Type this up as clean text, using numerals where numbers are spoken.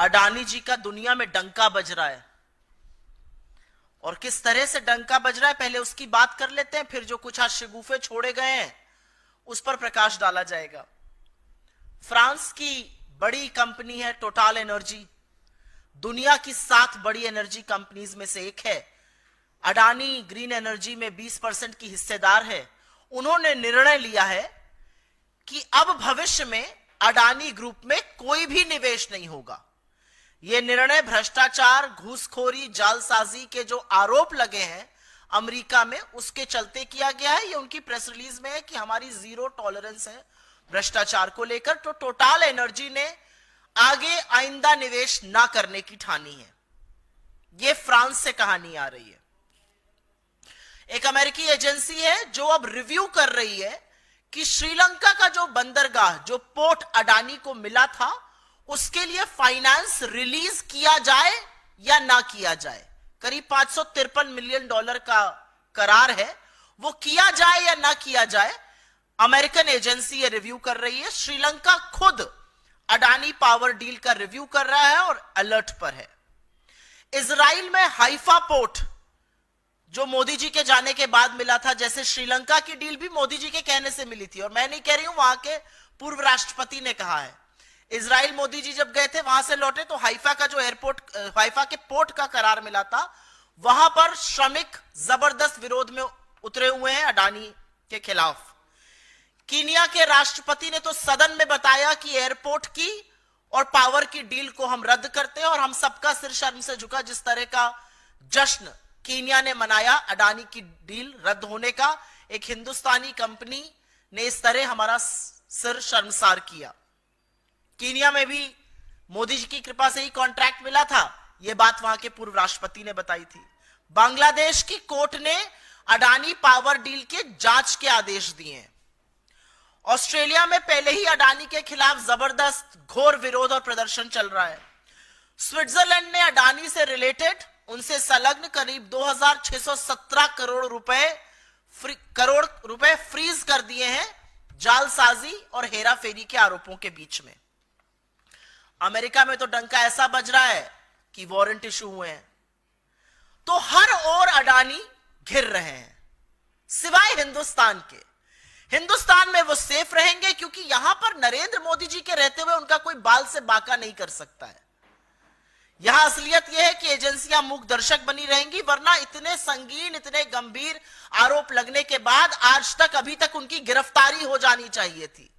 अडानी जी का दुनिया में डंका बज रहा है। और किस तरह से डंका बज रहा है पहले उसकी बात कर लेते हैं, फिर जो कुछ आज शगुफे छोड़े गए हैं उस पर प्रकाश डाला जाएगा। फ्रांस की बड़ी कंपनी है टोटल एनर्जी, दुनिया की 7 बड़ी एनर्जी कंपनीज में से एक है। अडानी ग्रीन एनर्जी में 20% की हिस्सेदार है। उन्होंने निर्णय लिया है कि अब भविष्य में अडानी ग्रुप में कोई भी निवेश नहीं होगा। यह निर्णय भ्रष्टाचार, घूसखोरी, जालसाजी के जो आरोप लगे हैं अमेरिका में, उसके चलते किया गया है। ये उनकी प्रेस रिलीज में है कि हमारी 0 टॉलरेंस है भ्रष्टाचार को लेकर। तो टोटल एनर्जी ने आगे आइंदा निवेश ना करने की ठानी है। यह फ्रांस से कहानी आ रही है। एक अमेरिकी एजेंसी है जो अब रिव्यू कर रही है कि श्रीलंका का जो बंदरगाह, जो पोर्ट अडानी को मिला था, उसके लिए फाइनेंस रिलीज किया जाए या ना किया जाए। करीब $553 मिलियन का करार है, वो किया जाए या ना किया जाए। अमेरिकन एजेंसी ये रिव्यू कर रही है। श्रीलंका खुद अडानी पावर डील का रिव्यू कर रहा है और अलर्ट पर है। इजराइल में हाइफा पोर्ट जो मोदी जी के जाने के बाद मिला था, जैसे श्रीलंका की डील भी मोदी जी के कहने से मिली थी, और मैं नहीं कह रही हूं, वहां के पूर्व राष्ट्रपति ने कहा है। इजराइल मोदी जी जब गए थे, वहां से लौटे तो हाइफा का जो एयरपोर्ट, हाइफा के पोर्ट का करार मिला था, वहां पर श्रमिक जबरदस्त विरोध में उतरे हुए हैं अडानी के खिलाफ। कीनिया के राष्ट्रपति ने तो सदन में बताया कि एयरपोर्ट की और पावर की डील को हम रद्द करते हैं, और हम सबका सिर शर्म से झुका। जिस तरह का जश्न कीनिया ने मनाया अडानी की डील रद्द होने का, एक हिंदुस्तानी कंपनी ने इस तरह हमारा सिर शर्मसार किया। कीनिया में भी मोदी जी की कृपा से ही कॉन्ट्रैक्ट मिला था, यह बात वहां के पूर्व राष्ट्रपति ने बताई थी। बांग्लादेश की कोर्ट ने अडानी पावर डील के जांच के आदेश दिए हैं। ऑस्ट्रेलिया में पहले ही अडानी के खिलाफ जबरदस्त घोर विरोध और प्रदर्शन चल रहा है। स्विट्जरलैंड ने अडानी से रिलेटेड, उनसे संलग्न करीब 2617 करोड़ रुपए फ्रीज कर दिए हैं जालसाजी और हेराफेरी के आरोपों के बीच में। अमेरिका में तो डंका ऐसा बज रहा है कि वारंट इशू हुए हैं। तो हर ओर अडानी घिर रहे हैं, सिवाय हिंदुस्तान के। हिंदुस्तान में वो सेफ रहेंगे क्योंकि यहां पर नरेंद्र मोदी जी के रहते हुए उनका कोई बाल से बाका नहीं कर सकता है। यहां असलियत यह है कि एजेंसियां मूक दर्शक बनी रहेंगी, वरना इतने संगीन, इतने गंभीर आरोप लगने के बाद आज तक, अभी तक उनकी गिरफ्तारी हो जानी चाहिए थी।